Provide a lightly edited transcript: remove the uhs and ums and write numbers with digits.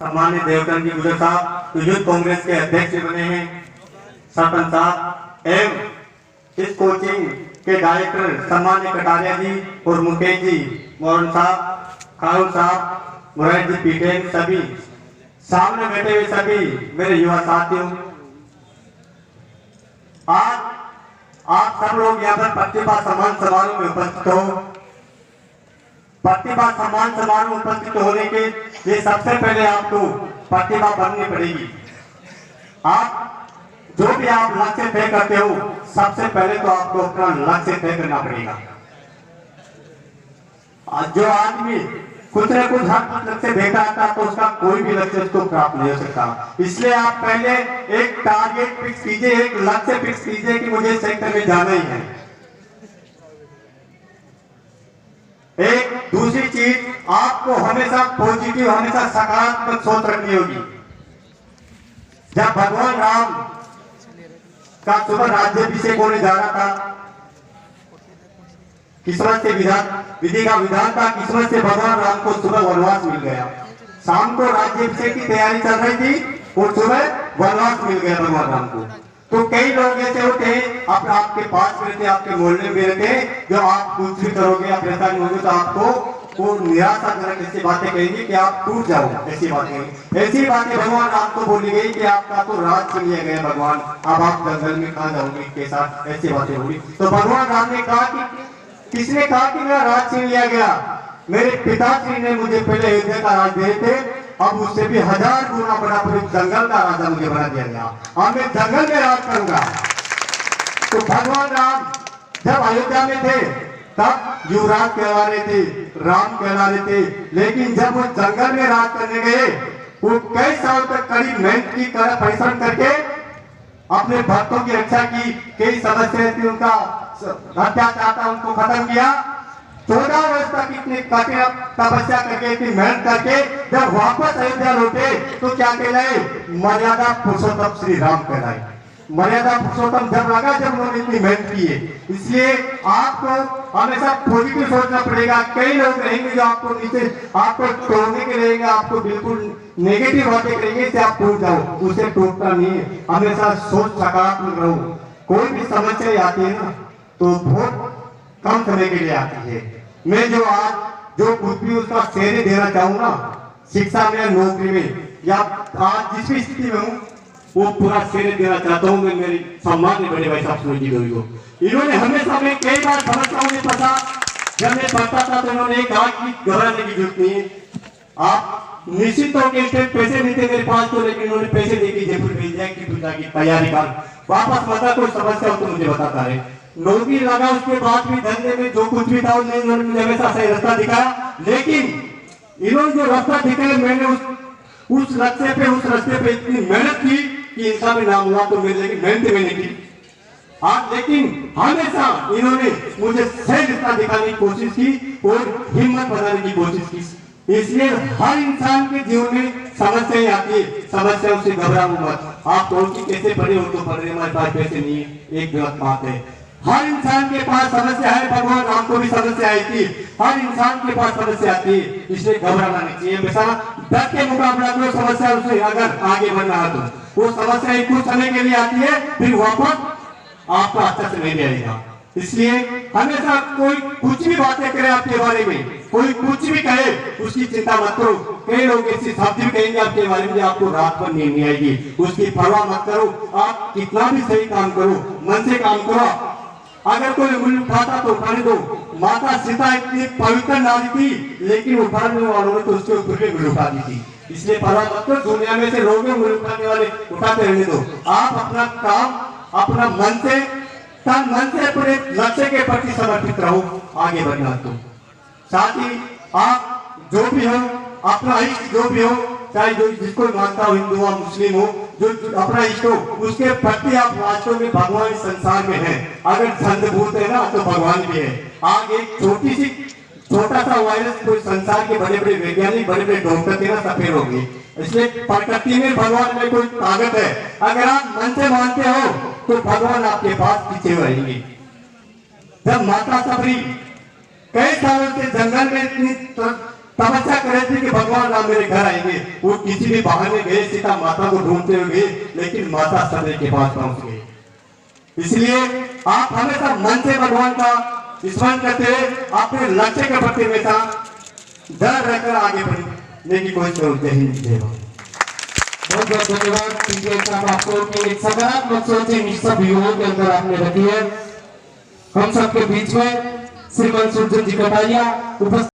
सम्मानित देवधन जी गुजर साहब यूथ कांग्रेस के अध्यक्ष बने हैं, सरपंच साहब एवं इस कोचिंग के डायरेक्टर सम्मानित कटारिया जी और मुकेश जी, मोहन साहब, खाउन साहब, मुराद जी पीटेन, सभी सामने बैठे हुए सभी मेरे युवा साथियों, आज आप सब लोग यहाँ पर प्रतिभा सम्मान समारोह में उपस्थित हो। प्रतिभा सम्मान समारोह में उपस्थित होने के लिए सबसे पहले आपको प्रतिभा बननी पड़ेगी। आप जो भी आप लक्ष्य तय करते हो, सबसे पहले तो आपको अपना लक्ष्य तय करना पड़ेगा। जो आदमी कुछ न कुछ हर लक्ष्य देखा आता तो उसका कोई भी लक्ष्य उसको प्राप्त नहीं हो सकता। इसलिए आप पहले एक टारगेट फिक्स कीजिए, एक लक्ष्य फिक्स कीजिए कि मुझे सेक्टर में जाना ही है। एक दूसरी चीज, आपको हमेशा पॉजिटिव, हमेशा सकारात्मक सोच रखनी होगी। जब भगवान राम का सुबह राज्याभिषेक होने जा रहा था, किस्मत से विधि का विधान था, किस्मत से भगवान राम को सुबह वनवास मिल गया। शाम को राज्याभिषेक की तैयारी चल रही थी और सुबह वनवास मिल गया भगवान राम को। तो कई लोग ऐसे होते हैं आपके पास में रहते, आपके मोहल्ले में रहते हैं, जो आप कुछ भी करोगे, आप ऐसा नहीं होगे तो आपको वो निराशाजनक ऐसी बातें कहेंगे कि आप टूट जाओ। ऐसी बातें भगवान राम को बोली गई कि आपका तो राज छीन लिया गया भगवान, अब आप जंगल में कहाँ जाओगे के साथ, ऐसी बातें होगी। तो भगवान राम ने कहा कि किसने कहा कि मेरा राज छीन लिया गया? मेरे पिताश्री ने मुझे पहले अयोध्या का राज दिए थे, अब उससे भी 1000 गुना बड़ा जंगल का राजा मुझे बना दिया गया, अब मैं जंगल में राज करूंगा। तो भगवान राम जब अयोध्या में थे तब युवराज कहला रहे थे, राम कहला रहे थे, लेकिन जब वो जंगल में राज करने गए, वो कई साल तक कड़ी मेहनत की, परिश्रम करके अपने भक्तों की रक्षा की, कई समस्या थी, उनका अत्याचार था, उनको खत्म किया। 14 वर्ष तक इतनी कठिन तपस्या करके, इतनी मेहनत करके जब वापस अयोध्या लौटे तो क्या कहलाए? मर्यादा पुरुषोत्तम श्री राम कहलाए। मर्यादा पुरुषोत्तम जब लगा जब उन्होंने इतनी मेहनत की है। इसलिए आपको हमेशा पॉजिटिव सोचना पड़ेगा। कई लोग रहेंगे जो आपको नीचे, आपको तोड़ने के रहेंगे, आपको बिल्कुल नेगेटिव बातें करेंगे कि आप टूट जाओ, उसे टूटना नहीं है। हमेशा सोच सकारात्मक रहो। कोई भी समस्या आती है ना तो बहुत कम समय के लिए आती है। मैं जो आज जो कुछ भी उसका श्रेय देना चाहूंगा, शिक्षा में, नौकरी में, या आज जिस भी स्थिति में हूँ, वो पूरा श्रेय देना चाहता हूँ मैं मेरी सम्मान्य बड़े भाई साहब सुनील जी को। इन्होंने हमेशा, मैं कई बार समस्याओं में फंसा, जब मैं पढ़ता था तो इन्होंने कहा कि घबराने की जरूरत नहीं है, आप निश्चित तौर के पैसे नहीं थे मेरे पास तो, लेकिन उन्होंने पैसे देके जयपुर भेज दिया कि पिता की तैयारी कर, वापस बता कोई समस्या हो तो मुझे बताता रहे। नौकरी लगा, उसके बाद भी धंधे में जो कुछ भी था उन्होंने मुझे हमेशा सही रास्ता दिखाया, लेकिन इन्होंने जो रास्ता दिखाया, मैंने उस रास्ते पे इतनी मेहनत की कि इनका भी नाम हुआ तो मेरे, लेकिन मेहनत मैंने की। हाँ, लेकिन हमेशा इन्होंने मुझे सही रास्ता दिखाने की कोशिश की और हिम्मत बनाने की कोशिश की। इसलिए हर इंसान के जीवन में समस्याएं आती है, समस्याओं से घबराओ मत। आप कौन सी कैसे पढ़े हो तो पढ़ रहे, हमारे पास पैसे नहीं है, एक गलत बात है। हर इंसान के पास समस्या है, भगवान राम को भी समस्या आई थी, हर इंसान के पास समस्या आती है, इसलिए घबराना नहीं चाहिए। हमेशा डट के मुकाबला करो समस्या से, अगर आगे बढ़ना है तो वो समस्या कुछ समय के लिए आती है, फिर वापस आपका अच्छा से नहीं रहेगा। इसलिए हमेशा कोई कुछ भी बातें करे आपके बारे में, कोई कुछ भी कहे, उसकी चिंता मत करो। कई लोग ऐसी शब्द भी कहेंगे आपके बारे में, आपको रात पर नींद नहीं आएगी, उसकी परवाह मत करो। आप कितना भी सही काम करो, मन से काम करो। अगर कोई उंगली उठाता तो उठाने दो। माता सीता इतनी पवित्र नारी थी, लेकिन उठाने वालों ने तो उसके ऊपर भी उंगली उठा दी थी। इसलिए परवाह मत करो, दुनिया में से लोग उंगली उठाने वाले उठाते रहने दो। आप अपना काम अपना मन से, तन मन से अपने लक्ष्य के प्रति समर्पित रहो, आगे बढ़ना। तो साथ ही आप जो भी हो, अपना इष्ट जो भी हो, चाहे जो जिसको मानता हो, हिंदू हो मुस्लिम हो, जो अपना इष्ट हो, उसके प्रति आप वास्तव में भगवान इस संसार में है। अगर संतभूत है ना तो भगवान भी है। आज एक छोटा सा वायरस कोई संसार के बड़े बड़े वैज्ञानिक, बड़े बड़े डॉक्टर थे ना, सफेद हो गए। इसलिए प्रकृति में भगवान में कोई ताकत है। अगर आप मन से मानते हो तो भगवान आपके पास पीछे रहेंगे। जब माता सबरी कई सालों से जंगल में इतनी तपस्या कर रहे थे कि भगवान राम मेरे घर आएंगे। वो किसी भी बहाने गए, सीता माता को ढूंढते हुए गए, लेकिन माता सदैव के पास पहुंच गई। इसलिए आप हमेशा मन से भगवान का स्मरण करते हुए अपने लक्ष्य के प्रति हमेशा डर रखकर आगे बढ़ने की कोशिश करो। जय हिंद, जय भारत। बहुत बहुत धन्यवाद पीटीआई साहब आपको कि एक सकारात्मक सोच इन सब युवाओं के अंदर आपने रखी है। हम सबके बीच में श्रीमान सुरजन जी कटारिया उपस्थित